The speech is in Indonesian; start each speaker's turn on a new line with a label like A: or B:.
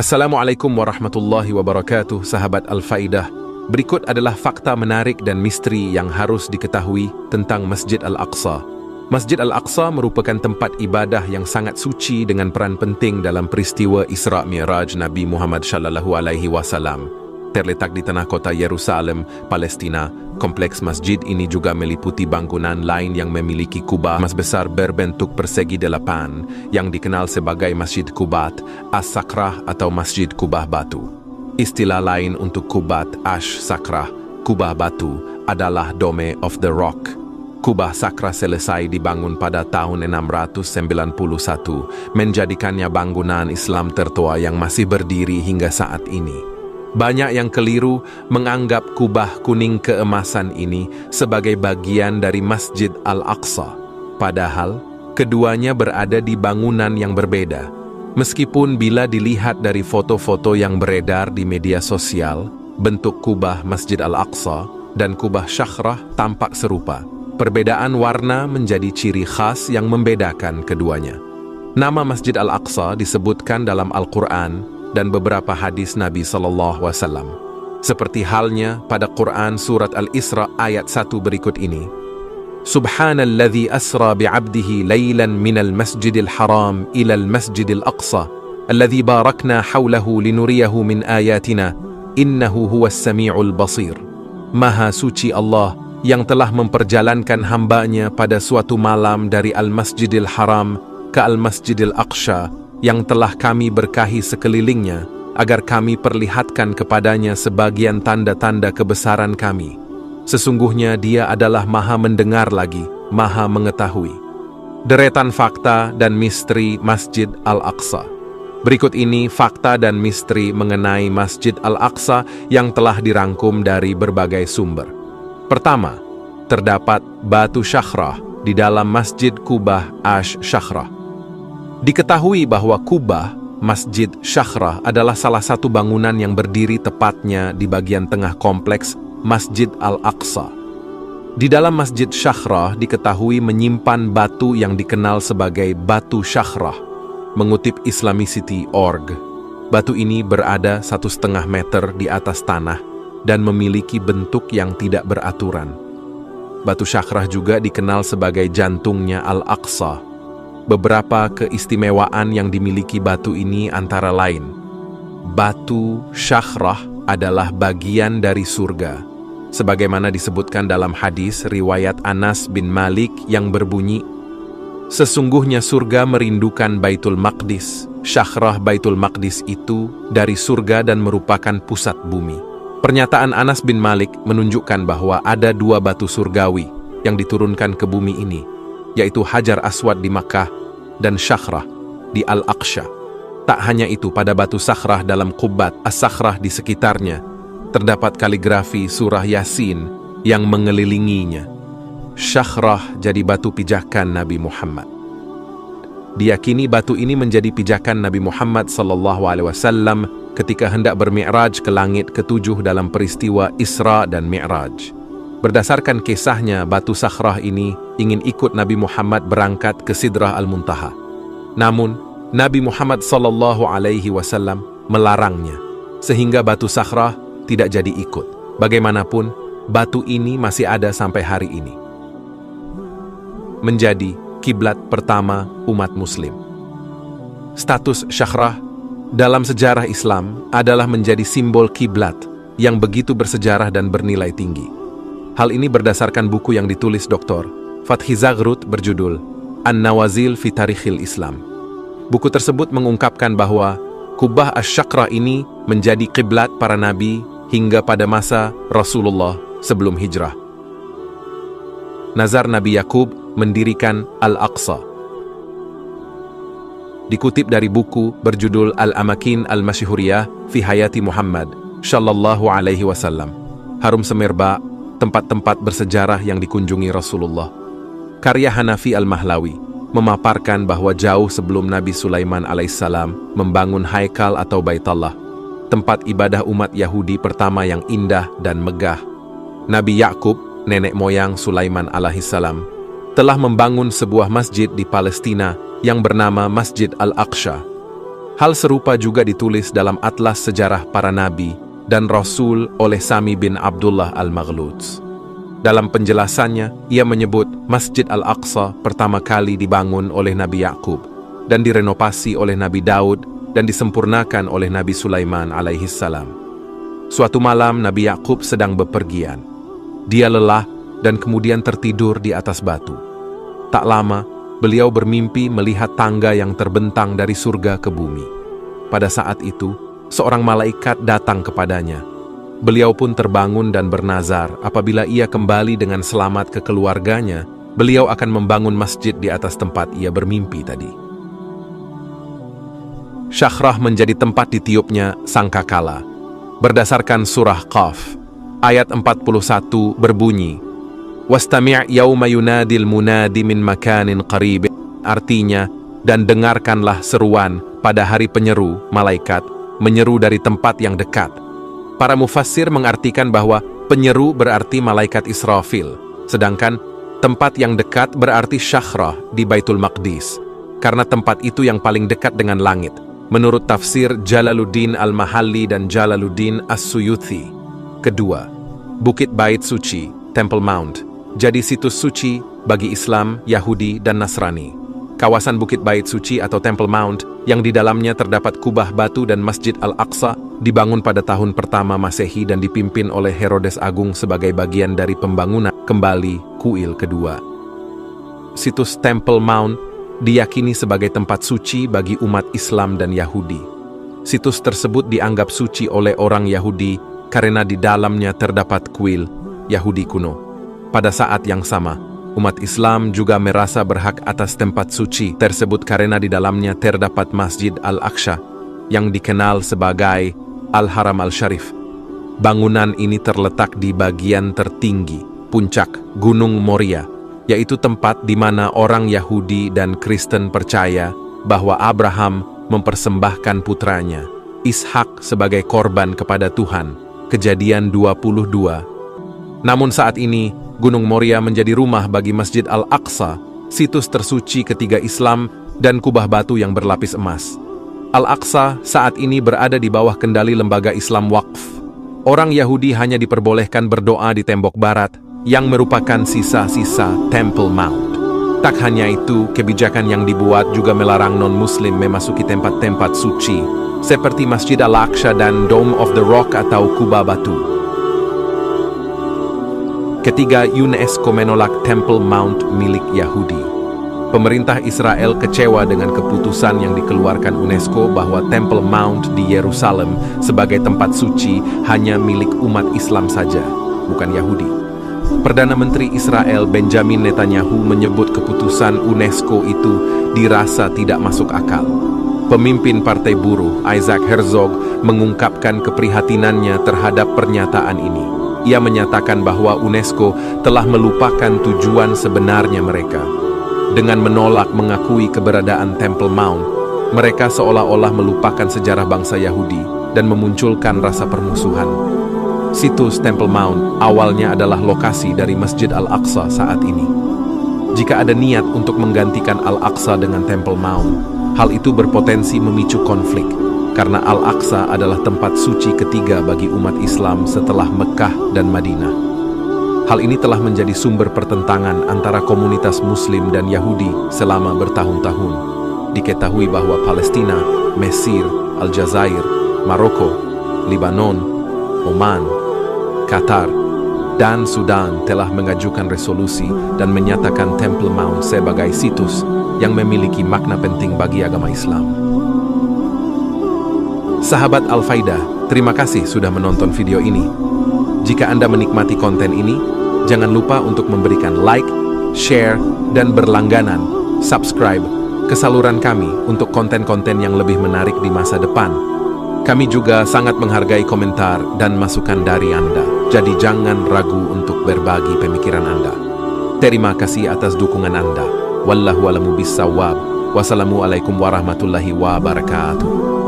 A: Assalamualaikum warahmatullahi wabarakatuh, sahabat Al-Faidah. Berikut adalah fakta menarik dan misteri yang harus diketahui tentang Masjid Al-Aqsa. Masjid Al-Aqsa merupakan tempat ibadah yang sangat suci dengan peran penting dalam peristiwa Isra Mi'raj Nabi Muhammad SAW. Terletak di tengah kota Yerusalem, Palestina. Kompleks masjid ini juga meliputi bangunan lain yang memiliki kubah besar berbentuk persegi 8 yang dikenal sebagai Masjid Qubat, As-Sakrah atau Masjid Kubah Batu. Istilah lain untuk Qubat Ash-Sakrah, Kubah Batu, adalah Dome of the Rock. Kubah Sakrah selesai dibangun pada tahun 691, menjadikannya bangunan Islam tertua yang masih berdiri hingga saat ini. Banyak yang keliru menganggap kubah kuning keemasan ini sebagai bagian dari Masjid Al-Aqsa. Padahal, keduanya berada di bangunan yang berbeda. Meskipun bila dilihat dari foto-foto yang beredar di media sosial, bentuk kubah Masjid Al-Aqsa dan kubah Syakrah tampak serupa. Perbedaan warna menjadi ciri khas yang membedakan keduanya. Nama Masjid Al-Aqsa disebutkan dalam Al-Quran dan beberapa hadis Nabi SAW. Seperti halnya pada Quran Surat Al-Isra ayat 1 berikut ini. Subhanalladzi asra bi'abdihi laylan minal masjidil haram ilal masjidil aqsa, alladzi barakna hawlahu linuriyahu min ayatina, innahu huwas sami'ul basir. Maha suci Allah yang telah memperjalankan hambanya pada suatu malam dari Al-Masjidil Haram ke Al-Masjidil Aqsa, yang telah kami berkahi sekelilingnya, agar kami perlihatkan kepadanya sebagian tanda-tanda kebesaran kami. Sesungguhnya dia adalah maha mendengar lagi, maha mengetahui. Deretan fakta dan misteri Masjid Al-Aqsa. Berikut ini fakta dan misteri mengenai Masjid Al-Aqsa yang telah dirangkum dari berbagai sumber. Pertama, terdapat batu Syakrah di dalam Masjid Kubah Ash-Syakrah. Diketahui bahwa kubah Masjid Syakrah adalah salah satu bangunan yang berdiri tepatnya di bagian tengah kompleks Masjid Al-Aqsa. Di dalam Masjid Syakrah diketahui menyimpan batu yang dikenal sebagai batu Syakrah. Mengutip Islamicity.org, batu ini berada 1,5 meter di atas tanah dan memiliki bentuk yang tidak beraturan. Batu Syakrah juga dikenal sebagai jantungnya Al-Aqsa. Beberapa keistimewaan yang dimiliki batu ini antara lain, batu Syakrah adalah bagian dari surga, sebagaimana disebutkan dalam hadis riwayat Anas bin Malik yang berbunyi, sesungguhnya surga merindukan Baitul Maqdis. Syakrah Baitul Maqdis itu dari surga dan merupakan pusat bumi. Pernyataan Anas bin Malik menunjukkan bahwa ada 2 batu surgawi yang diturunkan ke bumi ini, yaitu Hajar Aswad di Makkah dan Syakrah di Al-Aqsa. Tak hanya itu, pada batu Sakrah dalam Qubat As-Sakrah di sekitarnya terdapat kaligrafi surah Yasin yang mengelilinginya. Syakrah jadi batu pijakan Nabi Muhammad. Diyakini batu ini menjadi pijakan Nabi Muhammad SAW ketika hendak bermi'raj ke langit ke-7 dalam peristiwa Isra dan Mi'raj. Berdasarkan kisahnya, batu Sakrah ini ingin ikut Nabi Muhammad berangkat ke Sidrah Al-Muntaha. Namun, Nabi Muhammad SAW melarangnya, sehingga batu Sakrah tidak jadi ikut. Bagaimanapun, batu ini masih ada sampai hari ini. Menjadi kiblat pertama umat Muslim. Status Syakrah dalam sejarah Islam adalah menjadi simbol kiblat yang begitu bersejarah dan bernilai tinggi. Hal ini berdasarkan buku yang ditulis Dr. Fathi Zagrut berjudul An-Nawazil fi Tarikhil Islam. Buku tersebut mengungkapkan bahwa kubah Asy-Syakrah ini menjadi kiblat para nabi hingga pada masa Rasulullah sebelum hijrah. Nazar Nabi Yakub mendirikan Al-Aqsa. Dikutip dari buku berjudul Al-Amakin Al-Masyhuriyah fi Hayati Muhammad sallallahu alaihi wasallam. Harum semerbak tempat-tempat bersejarah yang dikunjungi Rasulullah. Karya Hanafi Al-Mahlawi memaparkan bahwa jauh sebelum Nabi Sulaiman alaihissalam membangun Haikal atau Baitullah, tempat ibadah umat Yahudi pertama yang indah dan megah, Nabi Yakub, nenek moyang Sulaiman alaihissalam, telah membangun sebuah masjid di Palestina yang bernama Masjid Al-Aqsa. Hal serupa juga ditulis dalam Atlas Sejarah Para Nabi dan Rasul oleh Sami bin Abdullah Al-Maghluz. Dalam penjelasannya, ia menyebut Masjid Al-Aqsa pertama kali dibangun oleh Nabi Yakub dan direnovasi oleh Nabi Daud dan disempurnakan oleh Nabi Sulaiman alaihissalam. Suatu malam Nabi Yakub sedang bepergian. Dia lelah dan kemudian tertidur di atas batu. Tak lama, beliau bermimpi melihat tangga yang terbentang dari surga ke bumi. Pada saat itu, seorang malaikat datang kepadanya. Beliau pun terbangun dan bernazar apabila ia kembali dengan selamat ke keluarganya, beliau akan membangun masjid di atas tempat ia bermimpi tadi. Syakhrah menjadi tempat ditiupnya sangkakala. Berdasarkan surah Qaf, ayat 41 berbunyi, "Wastami' yauma yunadil munadi min makanin qarib." Artinya, dan dengarkanlah seruan pada hari penyeru, malaikat menyeru dari tempat yang dekat. Para mufassir mengartikan bahwa penyeru berarti malaikat Israfil, sedangkan tempat yang dekat berarti Syakhrah di Baitul Maqdis, karena tempat itu yang paling dekat dengan langit. Menurut tafsir Jalaluddin Al-Mahalli dan Jalaluddin As-Suyuti. Kedua, Bukit Bait Suci, Temple Mount, jadi situs suci bagi Islam, Yahudi, dan Nasrani. Kawasan Bukit Bait Suci atau Temple Mount yang di dalamnya terdapat kubah batu dan Masjid Al-Aqsa dibangun pada tahun pertama Masehi dan dipimpin oleh Herodes Agung sebagai bagian dari pembangunan kembali kuil kedua. Situs Temple Mount diyakini sebagai tempat suci bagi umat Islam dan Yahudi. Situs tersebut dianggap suci oleh orang Yahudi karena di dalamnya terdapat kuil Yahudi kuno. Pada saat yang sama, umat Islam juga merasa berhak atas tempat suci tersebut karena di dalamnya terdapat Masjid Al-Aqsa yang dikenal sebagai Al-Haram Al-Sharif. Bangunan ini terletak di bagian tertinggi, puncak Gunung Moria, yaitu tempat di mana orang Yahudi dan Kristen percaya bahwa Abraham mempersembahkan putranya, Ishak, sebagai korban kepada Tuhan. Kejadian 22. Namun saat ini, Gunung Moria menjadi rumah bagi Masjid Al-Aqsa, situs tersuci ketiga Islam dan kubah batu yang berlapis emas. Al-Aqsa saat ini berada di bawah kendali lembaga Islam Waqf. Orang Yahudi hanya diperbolehkan berdoa di tembok barat, yang merupakan sisa-sisa Temple Mount. Tak hanya itu, kebijakan yang dibuat juga melarang non-Muslim memasuki tempat-tempat suci, seperti Masjid Al-Aqsa dan Dome of the Rock atau Kubah Batu. Ketiga, UNESCO menolak Temple Mount milik Yahudi. Pemerintah Israel kecewa dengan keputusan yang dikeluarkan UNESCO bahwa Temple Mount di Yerusalem sebagai tempat suci hanya milik umat Islam saja, bukan Yahudi. Perdana Menteri Israel Benjamin Netanyahu menyebut keputusan UNESCO itu dirasa tidak masuk akal. Pemimpin Partai Buruh Isaac Herzog mengungkapkan keprihatinannya terhadap pernyataan ini. Ia menyatakan bahwa UNESCO telah melupakan tujuan sebenarnya mereka. Dengan menolak mengakui keberadaan Temple Mount, mereka seolah-olah melupakan sejarah bangsa Yahudi dan memunculkan rasa permusuhan. Situs Temple Mount awalnya adalah lokasi dari Masjid Al-Aqsa saat ini. Jika ada niat untuk menggantikan Al-Aqsa dengan Temple Mount, hal itu berpotensi memicu konflik, karena Al-Aqsa adalah tempat suci ketiga bagi umat Islam setelah Mekah dan Madinah. Hal ini telah menjadi sumber pertentangan antara komunitas Muslim dan Yahudi selama bertahun-tahun. Diketahui bahwa Palestina, Mesir, Aljazair, Maroko, Libanon, Oman, Qatar, dan Sudan telah mengajukan resolusi dan menyatakan Temple Mount sebagai situs yang memiliki makna penting bagi agama Islam. Sahabat Al-Faidah, terima kasih sudah menonton video ini. Jika Anda menikmati konten ini, jangan lupa untuk memberikan like, share, dan berlangganan, subscribe ke saluran kami untuk konten-konten yang lebih menarik di masa depan. Kami juga sangat menghargai komentar dan masukan dari Anda, jadi jangan ragu untuk berbagi pemikiran Anda. Terima kasih atas dukungan Anda. Wallahu a'lamu bissawab. Wassalamualaikum warahmatullahi wabarakatuh.